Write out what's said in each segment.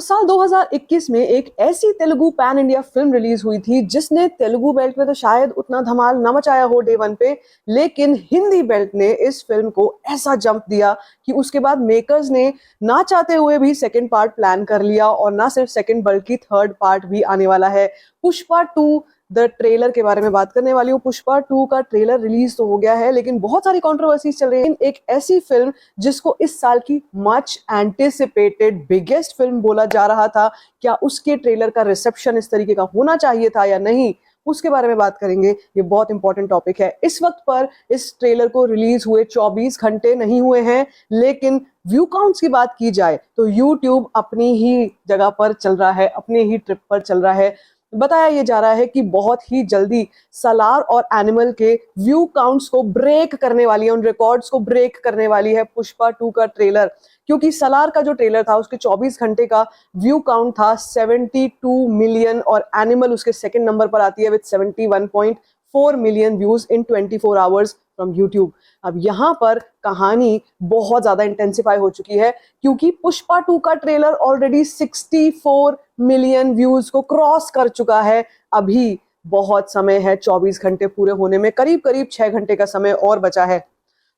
तो साल 2021 में एक ऐसी Telugu pan India film release हुई थी जिसने तेलुगु बेल्ट में तो शायद उतना धमाल न मचाया हो डे वन पे, लेकिन हिंदी बेल्ट ने इस फिल्म को ऐसा जंप दिया कि उसके बाद मेकर्स ने ना चाहते हुए भी सेकंड पार्ट प्लान कर लिया, और ना सिर्फ सेकंड बल्कि थर्ड पार्ट भी आने वाला है। पुष्पा 2 द ट्रेलर के बारे में बात करने वाली हूँ। पुष्पा 2 का ट्रेलर रिलीज तो हो गया है, लेकिन बहुत सारी कंट्रोवर्सीज चल रही है। एक ऐसी फिल्म जिसको इस साल की मच एंटिसिपेटेड बिगेस्ट फिल्म बोला जा रहा था, क्या उसके ट्रेलर का रिसेप्शन इस तरीके का होना चाहिए था या नहीं, उसके बारे में बात करेंगे। ये बहुत इंपॉर्टेंट टॉपिक है। इस वक्त पर इस ट्रेलर को रिलीज हुए 24 घंटे नहीं हुए हैं, लेकिन व्यू काउंट्स की बात की जाए तो यूट्यूब अपनी ही जगह पर चल रहा है, अपने ही ट्रिप पर चल रहा है। बताया ये जा रहा है कि बहुत ही जल्दी सलार और एनिमल के व्यू काउंट्स को ब्रेक करने वाली है, उन रिकॉर्ड्स को ब्रेक करने वाली है पुष्पा 2 का ट्रेलर। क्योंकि सलार का जो ट्रेलर था उसके 24 घंटे का व्यू काउंट था 72 मिलियन, और एनिमल उसके सेकंड नंबर पर आती है with 71.4 million views in 24 hours from YouTube. अब यहाँ पर कहानी बहुत ज्यादा इंटेंसिफाई हो चुकी है, क्योंकि पुष्पा 2 का ट्रेलर ऑलरेडी 64 मिलियन व्यूज को क्रॉस कर चुका है। अभी बहुत समय है 24 घंटे पूरे होने में, करीब करीब 6 घंटे का समय और बचा है।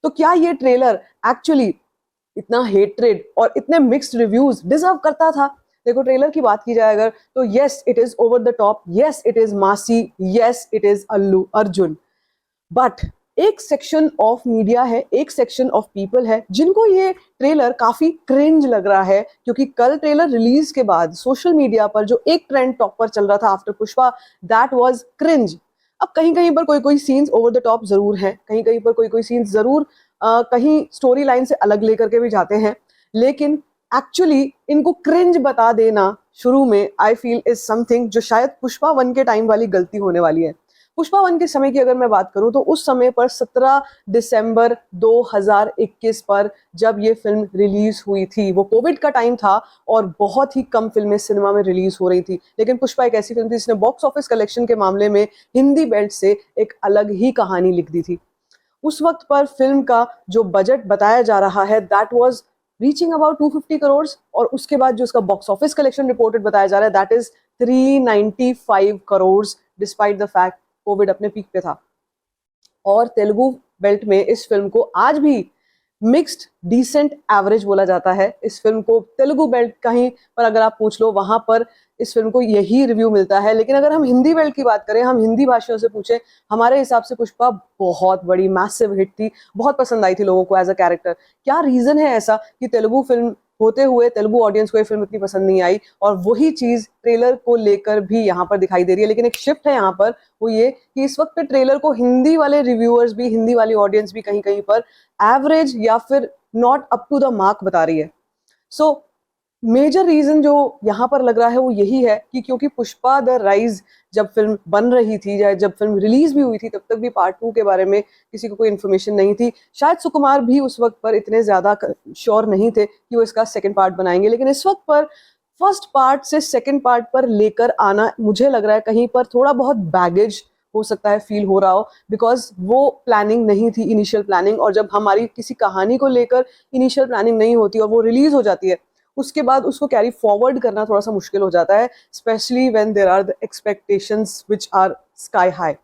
तो क्या ये ट्रेलर एक्चुअली इतना हेट्रेड और इतने मिक्स्ड रिव्यूज डिजर्व करता था? देखो, ट्रेलर की बात की जाए अगर, तो yes it is over the top, yes it is massy, yes it is Allu Arjun. But एक सेक्शन ऑफ मीडिया है, एक सेक्शन ऑफ पीपल है जिनको ये ट्रेलर काफी क्रिंज लग रहा है, क्योंकि कल ट्रेलर रिलीज के बाद सोशल मीडिया पर जो एक ट्रेंड टॉप पर चल रहा था after Pushpa, that was cringe. अब कहीं कहीं पर कोई कोई सीन्स ओवर द टॉप जरूर है, कहीं कहीं पर कोई कोई सीन्स जरूर कहीं स्टोरी लाइन से अलग लेकर के भी जाते हैं, लेकिन एक्चुअली इनको क्रिंज बता देना शुरू में आई फील इज समथिंग जो शायद पुष्पा 1 के टाइम वाली गलती होने वाली है। पुष्पा 1 के समय की अगर मैं बात करूं तो उस समय पर 17 दिसंबर 2021 पर जब ये फिल्म रिलीज हुई थी, वो कोविड का टाइम था और बहुत ही कम फिल्में सिनेमा में रिलीज हो रही थी, लेकिन पुष्पा एक ऐसी फिल्म थी जिसने बॉक्स ऑफिस कलेक्शन के मामले में हिंदी बेल्ट से एक अलग ही कहानी लिख दी थी। उस वक्त पर फिल्म का जो बजट बताया जा रहा है that was reaching about 250 crore, और उसके बाद जो उसका बॉक्स ऑफिस कलेक्शन रिपोर्टेड बताया जा रहा है that is 395 crore, despite the fact Covid अपने पीक पे था। और तेलुगु बेल्ट में इस फिल्म को आज भी मिक्स्ड डिसेंट एवरेज बोला जाता है। इस फिल्म को तेलुगु बेल्ट कहीं पर अगर आप पूछ लो, वहां पर इस फिल्म को यही रिव्यू मिलता है। लेकिन अगर हम हिंदी बेल्ट की बात करें, हम हिंदी भाषियों से पूछें, हमारे हिसाब से पुष्पा बहुत बड़ी मैसिव हिट थी, बहुत पसंद आई थी लोगों को एज अ कैरेक्टर। क्या रीजन है ऐसा कि तेलुगु फिल्म होते हुए तेलुगु ऑडियंस को ये फिल्म इतनी पसंद नहीं आई? और वही चीज ट्रेलर को लेकर भी यहाँ पर दिखाई दे रही है, लेकिन एक शिफ्ट है यहाँ पर, वो ये कि इस वक्त पे ट्रेलर को हिंदी वाले रिव्यूअर्स भी, हिंदी वाली ऑडियंस भी कहीं कहीं पर एवरेज या फिर not up to the mark बता रही है। सो मेजर रीजन जो यहाँ पर लग रहा है वो यही है कि क्योंकि पुष्पा द राइज जब फिल्म बन रही थी या जब फिल्म रिलीज भी हुई थी, तब तक भी पार्ट 2 के बारे में किसी को कोई इन्फॉर्मेशन नहीं थी। शायद सुकुमार भी उस वक्त पर इतने ज्यादा श्योर नहीं थे कि वो इसका सेकंड पार्ट बनाएंगे, लेकिन इस वक्त पर फर्स्ट पार्ट से सेकंड पार्ट पर लेकर आना, मुझे लग रहा है कहीं पर थोड़ा बहुत बैगेज हो सकता है फील हो रहा हो, बिकॉज वो प्लानिंग नहीं थी, इनिशियल प्लानिंग। और जब हमारी किसी कहानी को लेकर इनिशियल प्लानिंग नहीं होती और वो रिलीज हो जाती है, उसके बाद उसको कैरी फॉरवर्ड करना थोड़ा सा मुश्किल हो जाता है, specially when there are the expectations which are sky high.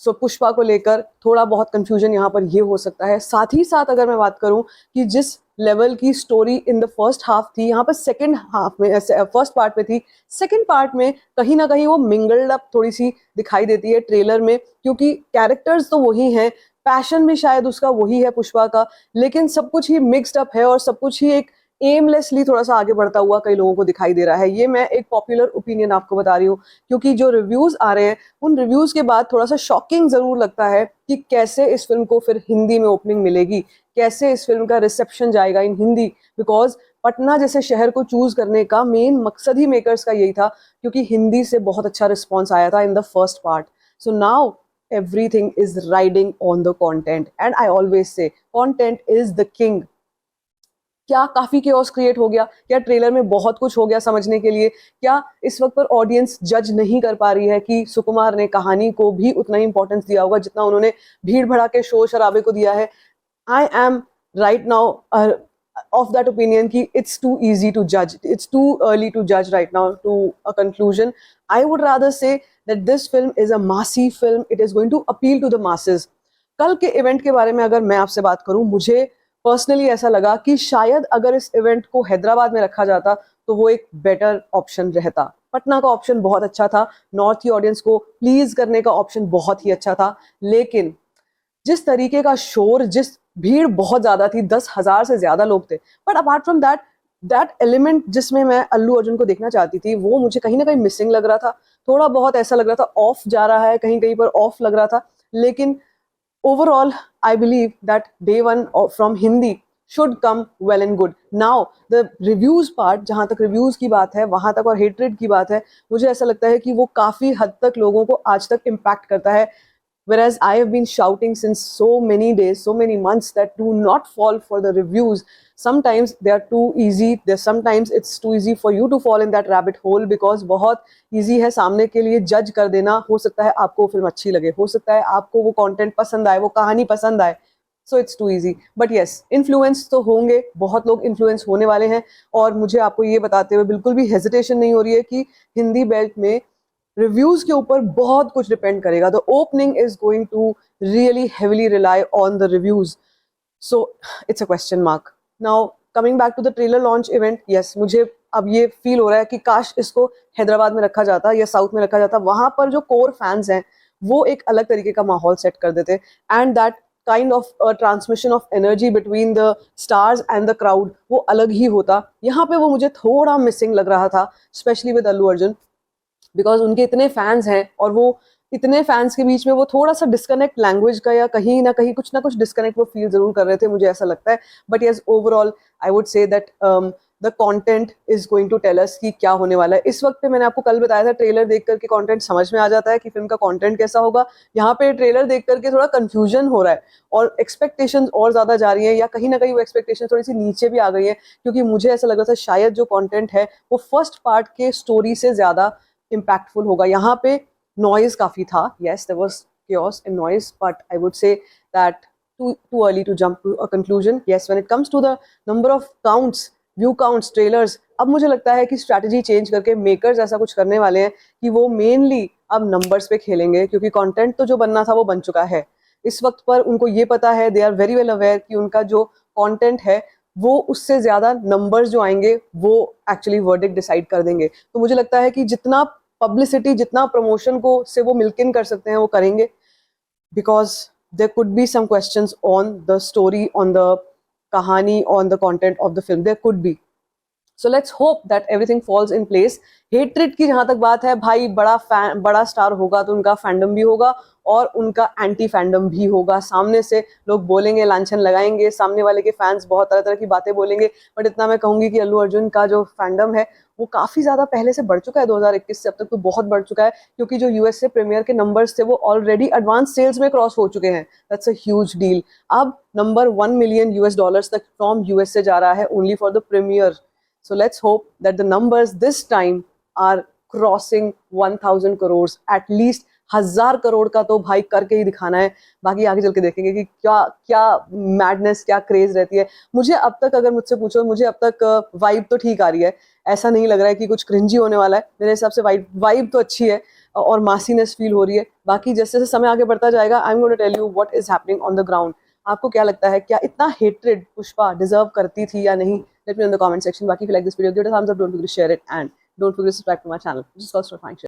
So Pushpa को लेकर थोड़ा बहुत कंफ्यूजन यहाँ पर ये हो सकता है। साथ ही साथ अगर मैं बात करूं कि जिस लेवल की story in the first half थी, यहाँ पर सेकंड हाफ में, फर्स्ट पार्ट में थी, सेकंड पार्ट में कहीं ना कहीं वो मिंगल्ड अप थोड़ी सी दिखाई देती है ट्रेलर में, क्योंकि कैरेक्टर्स तो वही हैं, पैशन भी शायद उसका वही है पुष्पा का, लेकिन सब कुछ ही मिक्सड अप है और सब कुछ ही एक एमलेसली थोड़ा सा आगे बढ़ता हुआ कई लोगों को दिखाई दे रहा है। ये मैं एक पॉपुलर ओपिनियन आपको बता रही हूँ, क्योंकि जो रिव्यूज आ रहे हैं उन रिव्यूज के बाद थोड़ा सा शॉकिंग जरूर लगता है कि कैसे इस फिल्म को फिर हिंदी में ओपनिंग मिलेगी, कैसे इस फिल्म का रिसेप्शन जाएगा इन हिंदी। बिकॉज पटना जैसे शहर को चूज करने का मेन मकसद ही मेकर्स का यही था, क्योंकि हिंदी से बहुत अच्छा रिस्पॉन्स आया था in the first part. So now everything is riding on the content, and I always say content is the king। क्या काफी केओस क्रिएट हो गया? क्या ट्रेलर में बहुत कुछ हो गया समझने के लिए? क्या इस वक्त पर ऑडियंस जज नहीं कर पा रही है कि सुकुमार ने कहानी को भी उतना ही इंपॉर्टेंस दिया होगा जितना उन्होंने भीड़ भड़ा के शोर शराबे को दिया है? I am right now of that opinion कि it's too easy to judge, it's too early to judge right now to a conclusion. I would rather say that this film is a massy film. It is going to appeal to the masses. कल के event के बारे में अगर मैं आपसे बात करूं, मुझे पर्सनली ऐसा लगा कि शायद अगर इस इवेंट को हैदराबाद में रखा जाता तो वो एक बेटर ऑप्शन रहता. पटना का ऑप्शन बहुत अच्छा था, नॉर्थ की ऑडियंस को प्लीज करने का ऑप्शन बहुत ही अच्छा था, लेकिन जिस तरीके का शोर, जिस भीड़ बहुत ज्यादा थी, 10,000 से ज्यादा लोग थे, but apart from that element जिसमें मैं अल्लू अर्जुन को देखना चाहती थी, वो मुझे कहीं ना कहीं मिसिंग लग रहा था. थोड़ा बहुत ऐसा लग रहा था ऑफ जा रहा है, कहीं कहीं पर ऑफ लग रहा था. लेकिन overall I believe that day one from Hindi should come well and good. Now the reviews part, जहाँ तक reviews की बात है, वहाँ तक और hatred की बात है, मुझे ऐसा लगता है कि वो काफ़ी हद तक लोगों को आज तक impact करता है. Whereas I have been shouting since so many days, so many months that do not fall for the reviews. Sometimes they are too easy. Sometimes it's too easy for you to fall in that rabbit hole because बहुत easy है सामने के लिए जज कर देना. हो सकता है आपको फिल्म अच्छी लगे, हो सकता है आपको वो कंटेंट पसंद आए, वो कहानी पसंद आए. So it's too easy. But yes, influence तो होंगे, बहुत लोग इन्फ्लुएंस होने वाले हैं. और मुझे आपको ये बताते हुए बिल्कुल भी हेजिटेशन नहीं हो रही है कि हिंदी बेल्ट में रिव्यूज के ऊपर बहुत कुछ डिपेंड करेगा. The opening is going to really heavily rely on the reviews. So it's a question mark. Now coming back to the trailer launch event, yes, मुझे अब ये फील हो रहा है कि काश इसको हैदराबाद में रखा जाता या साउथ में रखा जाता. वहां पर जो कोर फैंस हैं वो एक अलग तरीके का माहौल सेट कर देते, and that kind of transmission of energy between the stars and the crowd वो अलग ही होता. यहाँ पे वो मुझे थोड़ा मिसिंग लग रहा था, specially with Allu Arjun, because उनके इतने फैंस हैं और वो इतने फैंस के बीच में वो थोड़ा सा डिस्कनेक्ट लैंग्वेज का या कहीं ना कुछ डिस्कनेक्ट वो फील जरूर कर रहे थे, मुझे ऐसा लगता है. But yes, overall I would say that the content is going to tell us कि क्या होने वाला है. इस वक्त पे मैंने आपको कल बताया था ट्रेलर देख करके कंटेंट समझ में आ जाता है कि फिल्म का कंटेंट कैसा होगा. यहाँ पे ट्रेलर देख करके थोड़ा कंफ्यूजन हो रहा है और एक्सपेक्टेशंस और ज्यादा जा रही है, या कहीं ना कहीं वो एक्सपेक्टेशन थोड़ी सी नीचे भी आ गई है, क्योंकि मुझे ऐसा लग रहा था शायद जो कंटेंट है वो फर्स्ट पार्ट के स्टोरी से ज्यादा impactful होगा. यहाँ पे noise काफी था, yes there was chaos and noise, but I would say that too early to jump to a conclusion. Yes, when it comes to the number of counts, view counts, trailers, अब मुझे लगता है कि strategy change करके makers ऐसा कुछ करने वाले हैं कि वो mainly अब numbers पे खेलेंगे, क्योंकि content तो जो बनना था वो बन चुका है. इस वक्त पर उनको ये पता है, they are very well aware कि उनका जो content है वो उससे ज्यादा नंबर्स जो आएंगे वो एक्चुअली वर्डिक्ट डिसाइड कर देंगे. तो मुझे लगता है कि जितना पब्लिसिटी, जितना प्रमोशन को से वो मिल्किन कर सकते हैं वो करेंगे, because there could be some questions on the story, on the कहानी, on the content of the film. There could be. So let's hope that everything falls in place. Hatred की जहां तक बात है, भाई बड़ा स्टार होगा तो उनका फैंडम भी होगा और उनका एंटी फैंडम भी होगा. सामने से लोग बोलेंगे, लांछन लगाएंगे, सामने वाले के फैंस बहुत तरह तरह की बातें बोलेंगे. बट इतना मैं कहूंगी कि अल्लू अर्जुन का जो फैंडम है वो काफी ज्यादा पहले से बढ़ चुका है. 2021 से अब तक तो बहुत बढ़ चुका है, क्योंकि जो यूएसए प्रीमियर के नंबर्स थे वो ऑलरेडी एडवांस सेल्स में क्रॉस हो चुके हैं. That's a huge deal. अब नंबर 1 मिलियन US डॉलर्स तक फ्रॉम यूएसए जा रहा है only for the premiere. So let's hope that the numbers this time are crossing 1,000 crores at least. 1,000 crore का तो भाई करके ही दिखाना है. बाकी आगे चल के देखेंगे कि क्या क्या मैडनेस, क्या क्रेज रहती है. मुझे अब तक, अगर मुझसे पूछो, मुझे अब तक वाइब तो ठीक आ रही है. ऐसा नहीं लग रहा है कि कुछ क्रिंजी होने वाला है. मेरे हिसाब से वाइब तो अच्छी है और मासीनेस फील हो रही है. बाकी जैसे जैसे समय आगे बढ़ता जाएगा, I am going to tell you what is happening on the ground. आपको क्या लगता है, क्या इतना हेट्रेड पुष्पा डिजर्व करती थी या नहीं? Let me know in the comment section. Baki, if you like this video, give it a thumbs up. Don't forget to share it, and don't forget to subscribe to my channel. Just for fine shit.